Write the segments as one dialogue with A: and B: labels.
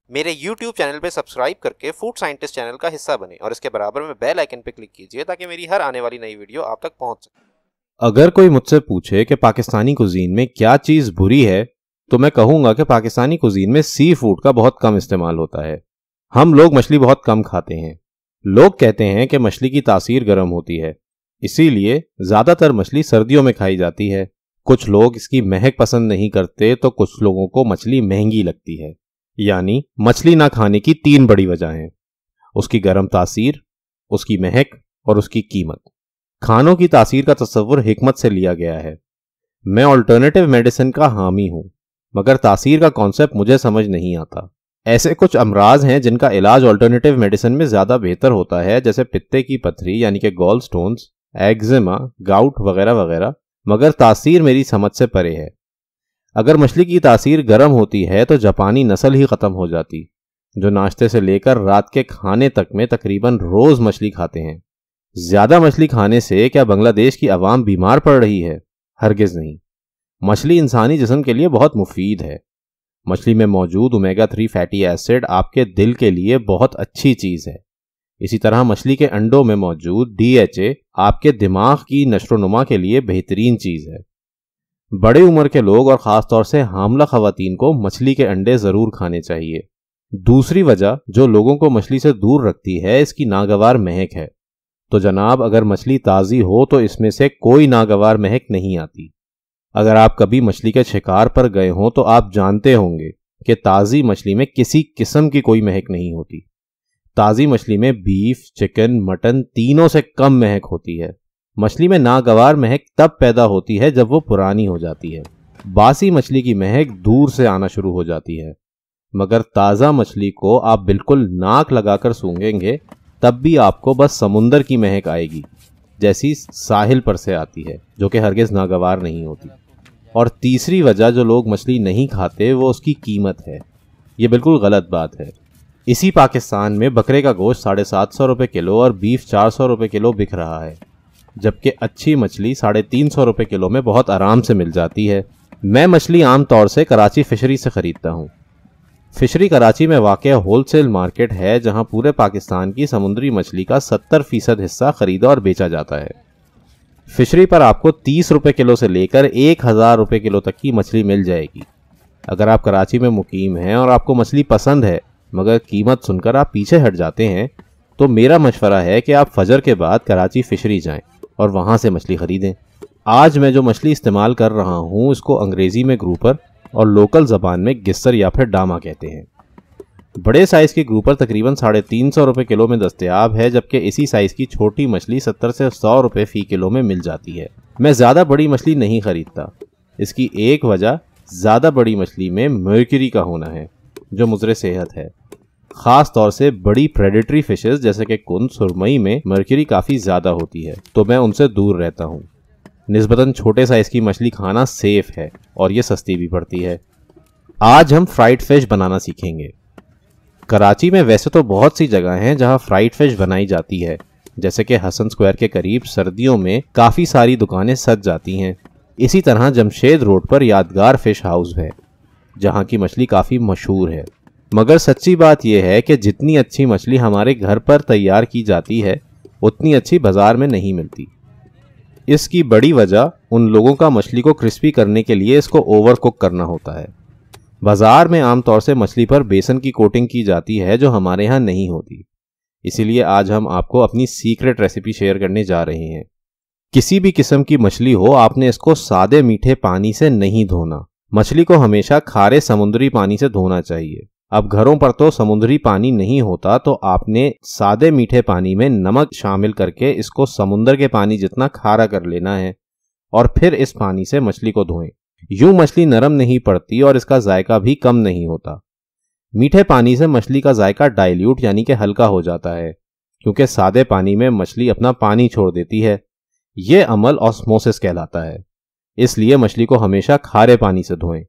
A: मेरे YouTube channel पे subscribe करके फूड साइंटिस्ट चैनल का हिस्सा बने और इसके बराबर में बेल आइकन पे क्लिक कीजिए ताकि मेरी हर आने वाली नई वीडियो आप तक पहुंच सके।
B: अगर कोई मुझसे पूछे कि पाकिस्तानी कुजीन में क्या चीज़ बुरी है तो मैं कहूँगा कि पाकिस्तानी कुजीन में सी फूड का बहुत कम इस्तेमाल होता है। हम लोग मछली बहुत कम खाते हैं। लोग कहते हैं कि मछली की तासीर गर्म होती है, इसीलिए ज़्यादातर मछली सर्दियों में खाई जाती है। कुछ लोग इसकी महक पसंद नहीं करते तो कुछ लोगों को मछली महंगी लगती है। यानी मछली ना खाने की 3 बड़ी वजह हैं: उसकी गर्म तासीर, उसकी महक और उसकी कीमत। खानों की तासीर का तस्वुर हिकमत से लिया गया है। मैं ऑल्टरनेटिव मेडिसिन का हामी हूं, मगर तासीर का कॉन्सेप्ट मुझे समझ नहीं आता। ऐसे कुछ अमराज हैं जिनका इलाज ऑल्टरनेटिव मेडिसिन में ज़्यादा बेहतर होता है, जैसे पित्ते की पथरी यानी कि गॉल स्टोन्स, एक्जिमा, गाउट वगैरह वगैरह, मगर तासीर मेरी समझ से परे है। अगर मछली की तासीर गर्म होती है तो जापानी नस्ल ही ख़त्म हो जाती, जो नाश्ते से लेकर रात के खाने तक में तकरीबन रोज़ मछली खाते हैं। ज़्यादा मछली खाने से क्या बांग्लादेश की आवाम बीमार पड़ रही है? हरगिज़ नहीं। मछली इंसानी जिस्म के लिए बहुत मुफीद है। मछली में मौजूद ओमेगा 3 फैटी एसिड आपके दिल के लिए बहुत अच्छी चीज़ है। इसी तरह मछली के अंडों में मौजूद DHA आपके दिमाग की नशोनुमा के लिए बेहतरीन चीज़ है। बड़े उम्र के लोग और ख़ास तौर से हामला ख़वातीन को मछली के अंडे ज़रूर खाने चाहिए। दूसरी वजह जो लोगों को मछली से दूर रखती है, इसकी नागवार महक है। तो जनाब, अगर मछली ताज़ी हो तो इसमें से कोई नागवार महक नहीं आती। अगर आप कभी मछली के शिकार पर गए हों तो आप जानते होंगे कि ताज़ी मछली में किसी किस्म की कोई महक नहीं होती। ताज़ी मछली में बीफ, चिकन, मटन तीनों से कम महक होती है। मछली में नागवार महक तब पैदा होती है जब वो पुरानी हो जाती है। बासी मछली की महक दूर से आना शुरू हो जाती है, मगर ताज़ा मछली को आप बिल्कुल नाक लगाकर सूंघेंगे तब भी आपको बस समुंदर की महक आएगी, जैसी साहिल पर से आती है, जो कि हरगिज़ नागवार नहीं होती। और तीसरी वजह जो लोग मछली नहीं खाते वो उसकी कीमत है। ये बिल्कुल गलत बात है। इसी पाकिस्तान में बकरे का गोश्त 750 रुपये किलो और बीफ 400 रुपये किलो बिक रहा है, जबकि अच्छी मछली 350 रुपये किलो में बहुत आराम से मिल जाती है। मैं मछली आम तौर से कराची फिशरी से ख़रीदता हूँ। फिशरी कराची में वाक़ होलसेल मार्केट है जहाँ पूरे पाकिस्तान की समुद्री मछली का 70% हिस्सा ख़रीदा और बेचा जाता है। फिशरी पर आपको 30 रुपये किलो से लेकर 1000 रुपये किलो तक की मछली मिल जाएगी। अगर आप कराची में मुकीम हैं और आपको मछली पसंद है मगर कीमत सुनकर आप पीछे हट जाते हैं, तो मेरा मशवरा है कि आप फजर के बाद कराची फिशरी जाएं और वहाँ से मछली ख़रीदें। आज मैं जो मछली इस्तेमाल कर रहा हूँ इसको अंग्रेज़ी में ग्रुपर और लोकल ज़बान में गिस्सर या फिर डामा कहते हैं। बड़े साइज़ की ग्रुपर तकरीबन 350 रुपये किलो में दस्तयाब है, जबकि इसी साइज़ की छोटी मछली 70 से 100 रुपये फ़ी किलो में मिल जाती है। मैं ज़्यादा बड़ी मछली नहीं ख़रीदता। इसकी एक वजह ज़्यादा बड़ी मछली में मर्क्यूरी का होना है, जो मुज़रे सेहत है। ख़ास तौर से बड़ी प्रेडेटरी फिशेस जैसे कि कुन, सुरमई में मर्क्यूरी काफ़ी ज़्यादा होती है, तो मैं उनसे दूर रहता हूँ। निस्बतन छोटे साइज़ की मछली खाना सेफ है और ये सस्ती भी पड़ती है। आज हम फ्राइड फिश बनाना सीखेंगे। कराची में वैसे तो बहुत सी जगह हैं जहां फ्राइड फिश बनाई जाती है, जैसे कि हसन स्क्वायर के करीब सर्दियों में काफ़ी सारी दुकानें सज जाती हैं। इसी तरह जमशेद रोड पर यादगार फिश हाउस है जहां की मछली काफ़ी मशहूर है। मगर सच्ची बात यह है कि जितनी अच्छी मछली हमारे घर पर तैयार की जाती है उतनी अच्छी बाज़ार में नहीं मिलती। इसकी बड़ी वजह उन लोगों का मछली को क्रिस्पी करने के लिए इसको ओवर कुक करना होता है। बाज़ार में आमतौर से मछली पर बेसन की कोटिंग की जाती है जो हमारे यहाँ नहीं होती। इसीलिए आज हम आपको अपनी सीक्रेट रेसिपी शेयर करने जा रहे हैं। किसी भी किस्म की मछली हो, आपने इसको सादे मीठे पानी से नहीं धोना। मछली को हमेशा खारे समुद्री पानी से धोना चाहिए। अब घरों पर तो समुद्री पानी नहीं होता, तो आपने सादे मीठे पानी में नमक शामिल करके इसको समुद्र के पानी जितना खारा कर लेना है और फिर इस पानी से मछली को धोएं। यूं मछली नरम नहीं पड़ती और इसका जायका भी कम नहीं होता। मीठे पानी से मछली का जायका डाइल्यूट यानी कि हल्का हो जाता है, क्योंकि सादे पानी में मछली अपना पानी छोड़ देती है। यह अमल ऑस्मोसिस कहलाता है। इसलिए मछली को हमेशा खारे पानी से धोएं।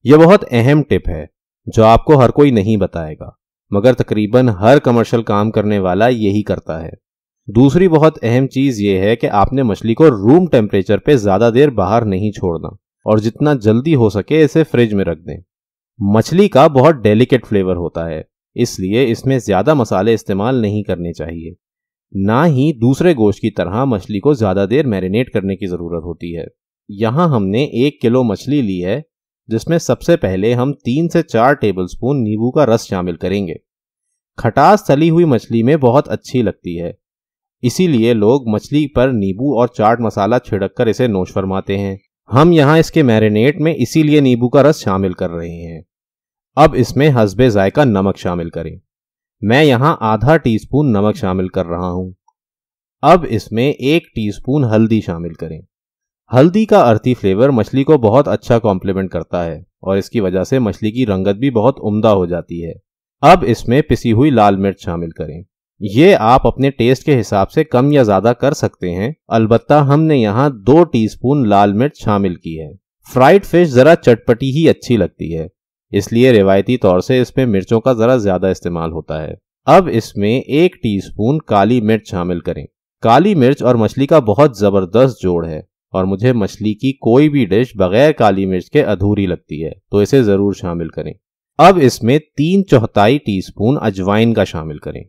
B: यह बहुत अहम टिप है जो आपको हर कोई नहीं बताएगा, मगर तकरीबन हर कमर्शियल काम करने वाला यही करता है। दूसरी बहुत अहम चीज़ यह है कि आपने मछली को रूम टेम्परेचर पे ज़्यादा देर बाहर नहीं छोड़ना और जितना जल्दी हो सके इसे फ्रिज में रख दें। मछली का बहुत डेलिकेट फ्लेवर होता है, इसलिए इसमें ज़्यादा मसाले इस्तेमाल नहीं करने चाहिए। ना ही दूसरे गोश्त की तरह मछली को ज़्यादा देर मैरिनेट करने की ज़रूरत होती है। यहाँ हमने 1 किलो मछली ली है, जिसमें सबसे पहले हम 3 से 4 टेबलस्पून नींबू का रस शामिल करेंगे। खटास तली हुई मछली में बहुत अच्छी लगती है, इसीलिए लोग मछली पर नींबू और चाट मसाला छिड़ककर इसे नोश फरमाते हैं। हम यहाँ इसके मैरिनेट में इसीलिए नींबू का रस शामिल कर रहे हैं। अब इसमें हस्बे जायका नमक शामिल करें। मैं यहाँ आधा टीस्पून नमक शामिल कर रहा हूँ। अब इसमें 1 टीस्पून हल्दी शामिल करें। हल्दी का अर्थी फ्लेवर मछली को बहुत अच्छा कॉम्प्लीमेंट करता है और इसकी वजह से मछली की रंगत भी बहुत उम्दा हो जाती है। अब इसमें पिसी हुई लाल मिर्च शामिल करें। ये आप अपने टेस्ट के हिसाब से कम या ज़्यादा कर सकते हैं, अलबत्ता हमने यहाँ 2 टीस्पून लाल मिर्च शामिल की है। फ्राइड फिश ज़रा चटपटी ही अच्छी लगती है, इसलिए रिवायती तौर से इसमें मिर्चों का ज़रा ज़्यादा इस्तेमाल होता है। अब इसमें 1 टीस्पून काली मिर्च शामिल करें। काली मिर्च और मछली का बहुत ज़बरदस्त जोड़ है और मुझे मछली की कोई भी डिश बगैर काली मिर्च के अधूरी लगती है, तो इसे ज़रूर शामिल करें। अब इसमें 3/4 टीस्पून अजवाइन का शामिल करें।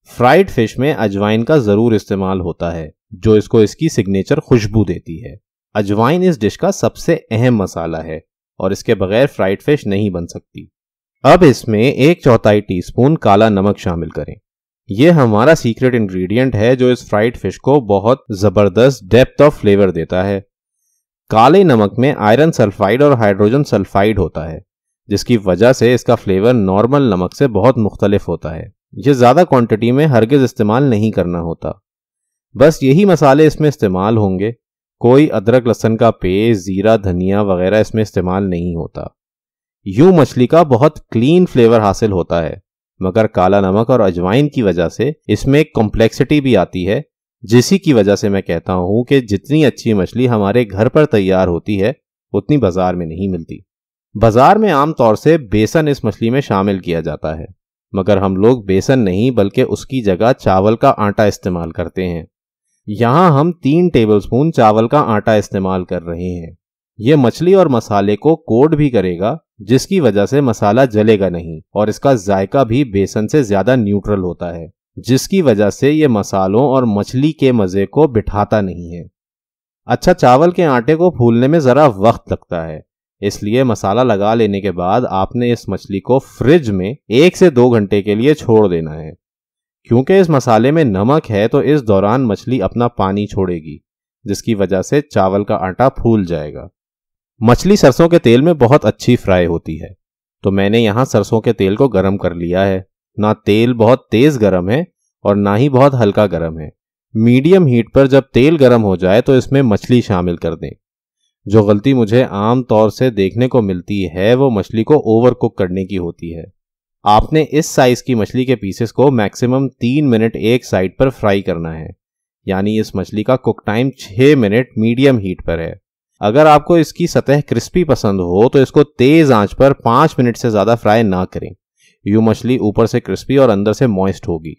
B: फ्राइड फिश में अजवाइन का ज़रूर इस्तेमाल होता है, जो इसको इसकी सिग्नेचर खुशबू देती है। अजवाइन इस डिश का सबसे अहम मसाला है और इसके बगैर फ्राइड फिश नहीं बन सकती। अब इसमें 1/4 टीस्पून काला नमक शामिल करें। यह हमारा सीक्रेट इंग्रेडिएंट है जो इस फ्राइड फिश को बहुत ज़बरदस्त डेप्थ ऑफ फ्लेवर देता है। काले नमक में आयरन सल्फाइड और हाइड्रोजन सल्फाइड होता है, जिसकी वजह से इसका फ्लेवर नॉर्मल नमक से बहुत मुख्तलिफ होता है। यह ज़्यादा क्वांटिटी में हरगिज़ इस्तेमाल नहीं करना होता, बस यही मसाले इसमें इस्तेमाल होंगे। कोई अदरक लहसुन का पेस्ट, जीरा, धनिया वगैरह इसमें इस्तेमाल नहीं होता। यूं मछली का बहुत क्लीन फ्लेवर हासिल होता है, मगर काला नमक और अजवाइन की वजह से इसमें एक कॉम्प्लेक्सिटी भी आती है, जिसी की वजह से मैं कहता हूं कि जितनी अच्छी मछली हमारे घर पर तैयार होती है उतनी बाजार में नहीं मिलती। बाजार में आमतौर से बेसन इस मछली में शामिल किया जाता है, मगर हम लोग बेसन नहीं बल्कि उसकी जगह चावल का आटा इस्तेमाल करते हैं। यहाँ हम 3 टेबलस्पून चावल का आटा इस्तेमाल कर रहे हैं। ये मछली और मसाले को कोट भी करेगा, जिसकी वजह से मसाला जलेगा नहीं और इसका जायका भी बेसन से ज्यादा न्यूट्रल होता है, जिसकी वजह से ये मसालों और मछली के मजे को बिठाता नहीं है। अच्छा, चावल के आटे को फूलने में जरा वक्त लगता है, इसलिए मसाला लगा लेने के बाद आपने इस मछली को फ्रिज में 1 से 2 घंटे के लिए छोड़ देना है। क्योंकि इस मसाले में नमक है तो इस दौरान मछली अपना पानी छोड़ेगी, जिसकी वजह से चावल का आटा फूल जाएगा। मछली सरसों के तेल में बहुत अच्छी फ्राई होती है, तो मैंने यहाँ सरसों के तेल को गर्म कर लिया है। ना तेल बहुत तेज गर्म है और ना ही बहुत हल्का गर्म है। मीडियम हीट पर जब तेल गर्म हो जाए तो इसमें मछली शामिल कर दें। जो गलती मुझे आम तौर से देखने को मिलती है वो मछली को ओवर कुक करने की होती है। आपने इस साइज की मछली के पीसेस को मैक्सिमम 3 मिनट एक साइड पर फ्राई करना है, यानी इस मछली का cook time 6 minute medium heat पर है। अगर आपको इसकी सतह क्रिस्पी पसंद हो तो इसको तेज आंच पर 5 मिनट से ज़्यादा फ्राई ना करें, यूं मछली ऊपर से क्रिस्पी और अंदर से मॉइस्ट होगी।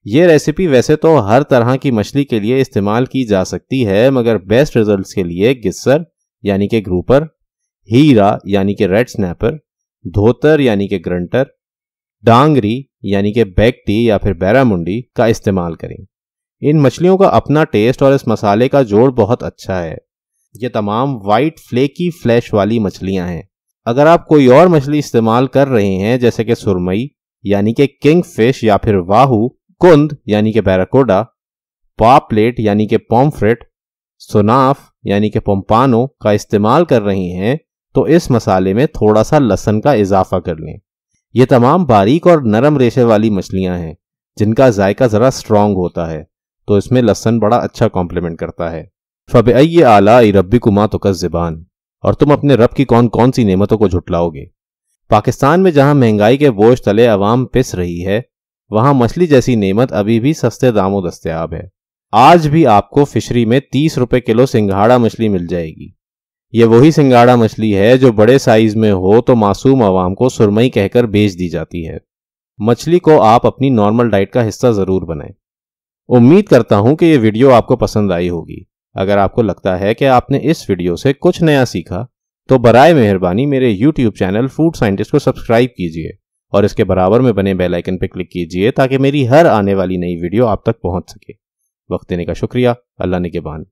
B: ये रेसिपी वैसे तो हर तरह की मछली के लिए इस्तेमाल की जा सकती है, मगर बेस्ट रिजल्ट्स के लिए गिस्सर यानी कि ग्रुपर, हीरा यानी कि रेड स्नैपर, धोतर यानी कि ग्रंटर, डांगरी यानी कि बैकटी या फिर बैरामुंडी का इस्तेमाल करें। इन मछलियों का अपना टेस्ट और इस मसाले का जोड़ बहुत अच्छा है। ये तमाम वाइट फ्लेकी फ्लैश वाली मछलियां हैं। अगर आप कोई और मछली इस्तेमाल कर रहे हैं जैसे कि सुरमई यानी कि किंग फिश या फिर वाहू, कुंद यानी कि बैराकोडा, पापलेट यानी कि पॉम्फ्रेट, सुनाफ यानी कि पोम्पानो का इस्तेमाल कर रही हैं तो इस मसाले में थोड़ा सा लहसुन का इजाफा कर लें। ये तमाम बारीक और नरम रेशे वाली मछलियां हैं जिनका जायका ज़रा स्ट्रॉन्ग होता है, तो इसमें लहसुन बड़ा अच्छा कॉम्प्लीमेंट करता है। फ़बिअय्यि आलाइ रब्बिकुमा तुकज़्ज़िबान, और तुम अपने रब की कौन कौन सी नेमतों को झुटलाओगे। पाकिस्तान में जहां महंगाई के बोझ तले अवाम पिस रही है, वहां मछली जैसी नेमत अभी भी सस्ते दामों दस्तयाब है। आज भी आपको फिशरी में 30 रुपए किलो सिंघाड़ा मछली मिल जाएगी। ये वही सिंघाड़ा मछली है जो बड़े साइज में हो तो मासूम अवाम को सुरमई कहकर बेच दी जाती है। मछली को आप अपनी नॉर्मल डाइट का हिस्सा जरूर बनाएं। उम्मीद करता हूं कि ये वीडियो आपको पसंद आई होगी। अगर आपको लगता है कि आपने इस वीडियो से कुछ नया सीखा तो बराए मेहरबानी मेरे YouTube चैनल फूड साइंटिस्ट को सब्सक्राइब कीजिए और इसके बराबर में बने बेल आइकन पर क्लिक कीजिए ताकि मेरी हर आने वाली नई वीडियो आप तक पहुंच सके। वक्त देने का शुक्रिया। अल्लाह निगहबान।